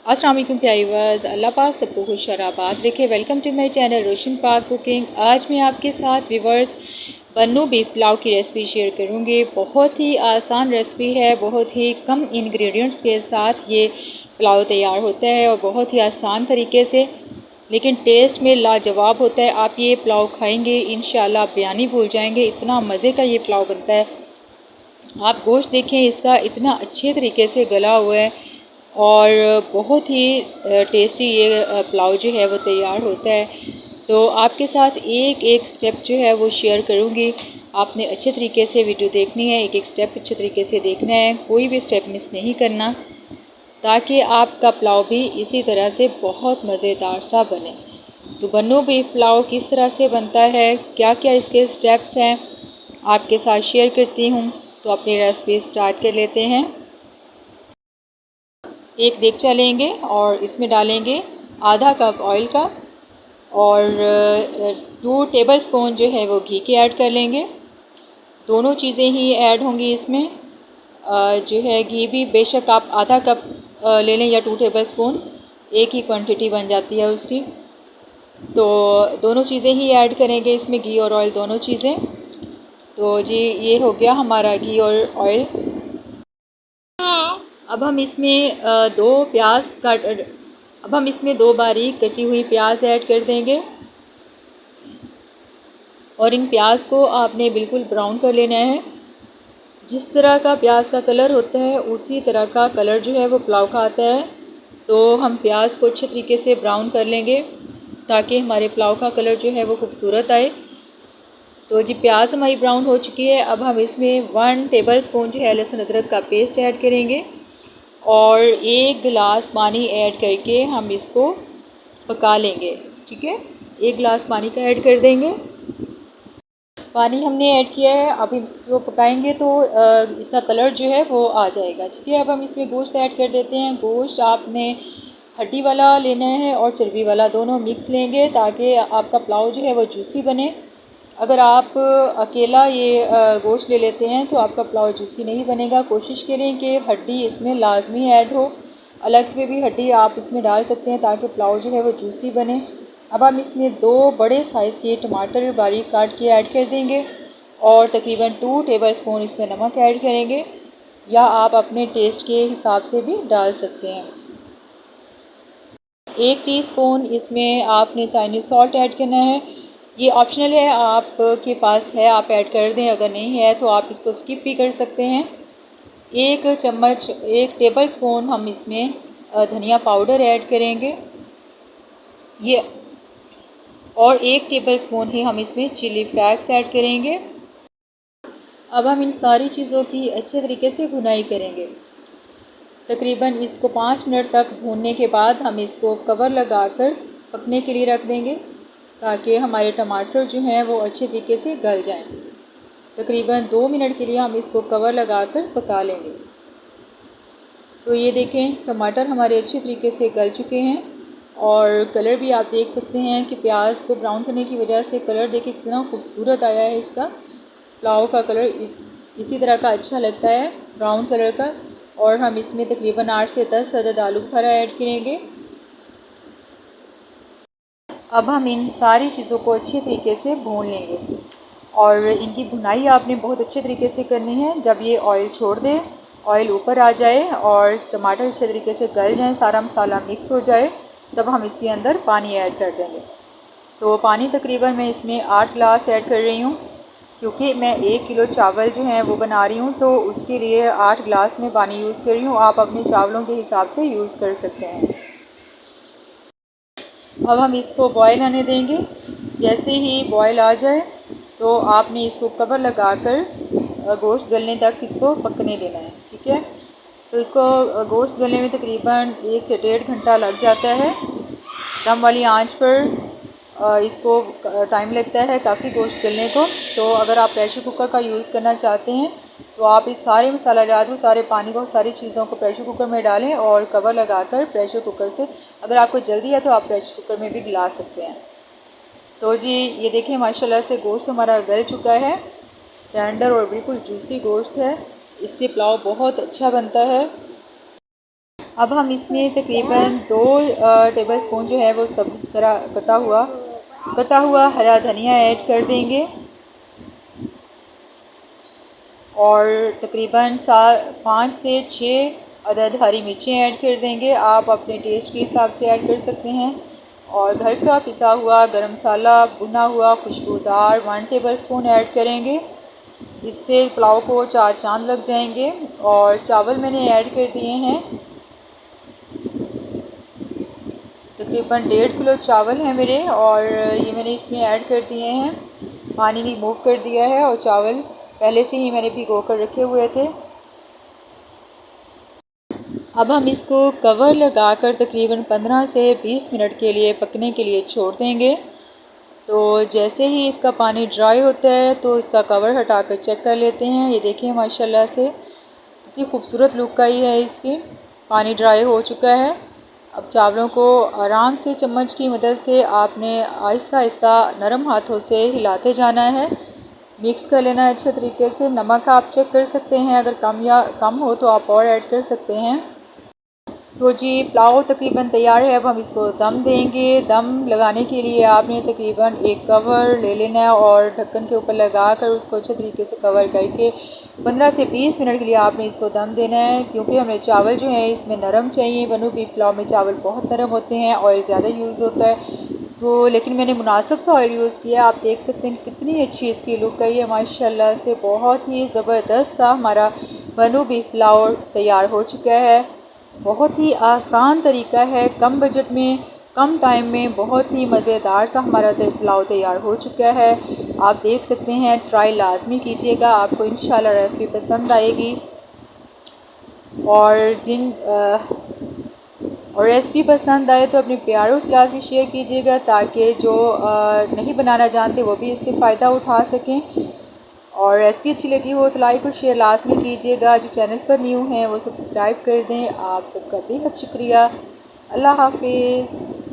अस्सलाम वालेकुम प्यारे व्यूअर्स, अल्लाह पाक सबको खुश और आबाद रखे। वेलकम टू माय चैनल रोशन पाक कुकिंग। आज मैं आपके साथ व्यूअर्स बन्नू बीफ पुलाव की रेसिपी शेयर करूंगी। बहुत ही आसान रेसिपी है, बहुत ही कम इंग्रेडिएंट्स के साथ ये पुलाव तैयार होता है और बहुत ही आसान तरीके से, लेकिन टेस्ट में लाजवाब होता है। आप ये पुलाव खाएंगे इंशाल्लाह आप बिरयानी भूल जाएंगे, इतना मज़े का ये पुलाव बनता है। आप गोश्त देखें, इसका इतना अच्छे तरीके से गला हुआ है और बहुत ही टेस्टी ये पुलाव जो है वो तैयार होता है। तो आपके साथ एक एक स्टेप जो है वो शेयर करूँगी। आपने अच्छे तरीके से वीडियो देखनी है, एक एक स्टेप अच्छे तरीके से देखना है, कोई भी स्टेप मिस नहीं करना, ताकि आपका पुलाव भी इसी तरह से बहुत मज़ेदार सा बने। तो बन्नू बीफ पुलाव किस तरह से बनता है, क्या क्या इसके स्टेप्स हैं, आपके साथ शेयर करती हूँ। तो अपनी रेसिपी स्टार्ट कर लेते हैं। एक देगचा लेंगे और इसमें डालेंगे आधा कप ऑयल का और 2 टेबल स्पून जो है वो घी के ऐड कर लेंगे। दोनों चीज़ें ही ऐड होंगी इसमें। जो है घी भी बेशक आप आधा कप ले लें या 2 टेबल स्पून, एक ही क्वांटिटी बन जाती है उसकी। तो दोनों चीज़ें ही ऐड करेंगे इसमें, घी और ऑयल दोनों चीज़ें। तो जी ये हो गया हमारा घी और ऑयल। अब हम इसमें अब हम इसमें 2 बारीक कटी हुई प्याज ऐड कर देंगे और इन प्याज को आपने बिल्कुल ब्राउन कर लेना है। जिस तरह का प्याज का कलर होता है उसी तरह का कलर जो है वो पुलाव का आता है। तो हम प्याज को अच्छे तरीके से ब्राउन कर लेंगे ताकि हमारे पुलाव का कलर जो है वो खूबसूरत आए। तो जी प्याज हमारी ब्राउन हो चुकी है। अब हम इसमें 1 टेबल स्पून जो है लहसुन अदरक का पेस्ट ऐड करेंगे और 1 गिलास पानी ऐड करके हम इसको पका लेंगे। ठीक है, 1 गिलास पानी का ऐड कर देंगे। पानी हमने ऐड किया है, अब इसको पकाएंगे तो इसका कलर जो है वो आ जाएगा। ठीक है, अब हम इसमें गोश्त ऐड कर देते हैं। गोश्त आपने हड्डी वाला लेना है और चर्बी वाला, दोनों मिक्स लेंगे ताकि आपका पुलाव जो है वो जूसी बने। अगर आप अकेला ये गोश्त ले लेते हैं तो आपका पुलाव जूसी नहीं बनेगा। कोशिश करें कि हड्डी इसमें लाजमी ऐड हो, अलग से भी हड्डी आप इसमें डाल सकते हैं ताकि पुलाव जो है वो जूसी बने। अब हम इसमें 2 बड़े साइज़ के टमाटर बारीक काट के ऐड कर देंगे और तकरीबन 2 टेबल स्पून इसमें नमक ऐड करेंगे, या आप अपने टेस्ट के हिसाब से भी डाल सकते हैं। 1 टीस्पून इसमें आपने चाइनीज़ सॉल्ट ऐड करना है। ये ऑप्शनल है, आपके पास है आप ऐड कर दें, अगर नहीं है तो आप इसको स्किप भी कर सकते हैं। 1 टेबल स्पून हम इसमें धनिया पाउडर ऐड करेंगे ये, और 1 टेबल स्पून ही हम इसमें चिली फ्लैक्स ऐड करेंगे। अब हम इन सारी चीज़ों की अच्छे तरीके से भुनाई करेंगे। तकरीबन इसको 5 मिनट तक भूनने के बाद हम इसको कवर लगाकर पकने के लिए रख देंगे ताकि हमारे टमाटर जो हैं वो अच्छे तरीके से गल जाएं। तकरीबन 2 मिनट के लिए हम इसको कवर लगाकर पका लेंगे। तो ये देखें टमाटर हमारे अच्छे तरीके से गल चुके हैं और कलर भी आप देख सकते हैं कि प्याज को ब्राउन करने की वजह से कलर देखिए कितना खूबसूरत आया है। इसका पुलाव का कलर इसी तरह का अच्छा लगता है, ब्राउन कलर का। और हम इसमें तकरीबन 8 से 10 अदद आलू बुखारा ऐड करेंगे। अब हम इन सारी चीज़ों को अच्छी तरीके से भून लेंगे और इनकी भुनाई आपने बहुत अच्छे तरीके से करनी है। जब ये ऑयल छोड़ दे, ऑयल ऊपर आ जाए और टमाटर अच्छे तरीके से गल जाएं, सारा मसाला मिक्स हो जाए, तब हम इसके अंदर पानी ऐड कर देंगे। तो पानी तकरीबन मैं इसमें 8 गिलास ऐड कर रही हूँ, क्योंकि मैं 1 किलो चावल जो हैं वो बना रही हूँ, तो उसके लिए 8 गिलास में पानी यूज़ कर रही हूँ। आप अपने चावलों के हिसाब से यूज़ कर सकते हैं। अब हम इसको बॉयल आने देंगे। जैसे ही बॉयल आ जाए तो आपने इसको कवर लगाकर गोश्त गलने तक इसको पकने देना है। ठीक है, तो इसको गोश्त गलने में तकरीबन 1 से 1.5 घंटा लग जाता है। दम वाली आंच पर इसको टाइम लगता है काफ़ी गोश्त गलने को। तो अगर आप प्रेशर कुकर का यूज़ करना चाहते हैं तो आप इस सारे मसाला जात को, सारे पानी को, सारी चीज़ों को प्रेशर कुकर में डालें और कवर लगाकर प्रेशर कुकर से, अगर आपको जल्दी है तो आप प्रेशर कुकर में भी गला सकते हैं। तो जी ये देखें माशाल्लाह से गोश्त हमारा गल चुका है, टेंडर और बिल्कुल जूसी गोश्त है। इससे पुलाव बहुत अच्छा बनता है। अब हम इसमें तकरीबन 2 टेबलस्पून जो है वो सब्ज़ कटा हुआ हरा धनिया ऐड कर देंगे और तकरीबन 5 से 6 अदद हरी मिर्चें ऐड कर देंगे। आप अपने टेस्ट के हिसाब से ऐड कर सकते हैं। और घर का पिसा हुआ गरम मसाला भुना हुआ खुशबूदार 1 टेबलस्पून ऐड करेंगे। इससे पुलाव को 4 चांद लग जाएंगे। और चावल मैंने ऐड कर दिए हैं, तकरीबन 1.5 किलो चावल हैं मेरे और ये मैंने इसमें ऐड कर दिए हैं। पानी रिमूव कर दिया है और चावल पहले से ही मैंने भिगो कर रखे हुए थे। अब हम इसको कवर लगाकर तकरीबन 15 से 20 मिनट के लिए पकने के लिए छोड़ देंगे। तो जैसे ही इसका पानी ड्राई होता है तो इसका कवर हटाकर चेक कर लेते हैं। ये देखिए माशाल्लाह से कितनी खूबसूरत लुक आई है इसकी। पानी ड्राई हो चुका है। अब चावलों को आराम से चम्मच की मदद से आपने आहिस्ता आहिस्ता नरम हाथों से हिलाते जाना है, मिक्स कर लेना है अच्छे तरीके से। नमक आप चेक कर सकते हैं, अगर कम हो तो आप और ऐड कर सकते हैं। तो जी पुलाव तकरीबन तैयार है। अब हम इसको दम देंगे। दम लगाने के लिए आपने तकरीबन एक कवर ले लेना है और ढक्कन के ऊपर लगाकर उसको अच्छे तरीके से कवर करके 15 से 20 मिनट के लिए आपने इसको दम देना है। क्योंकि हमें चावल जो है इसमें नरम चाहिए। बनू बीफ पुलाव में चावल बहुत नरम होते हैं, ऑयल ज़्यादा यूज़ होता है तो, लेकिन मैंने मुनासिब सा ऑयल यूज़ किया। आप देख सकते हैं कितनी अच्छी इसकी लुक आई है माशाल्लाह से। बहुत ही ज़बरदस्त सा हमारा बनू बीफ पुलाव तैयार हो चुका है। बहुत ही आसान तरीका है, कम बजट में कम टाइम में बहुत ही मज़ेदार सा हमारा पुलाव तैयार हो चुका है। आप देख सकते हैं, ट्राई लाजमी कीजिएगा, आपको इंशाल्लाह रेसिपी पसंद आएगी। और रेसिपी पसंद आए तो अपने प्यारों से लाजमी शेयर कीजिएगा ताकि जो नहीं बनाना जानते वो भी इससे फ़ायदा उठा सकें। और रेसिपी अच्छी लगी हो तो लाइक और शेयर लाजमी कीजिएगा। जो चैनल पर न्यू हैं वो सब्सक्राइब कर दें। आप सबका बेहद शुक्रिया। अल्लाह हाफिज़।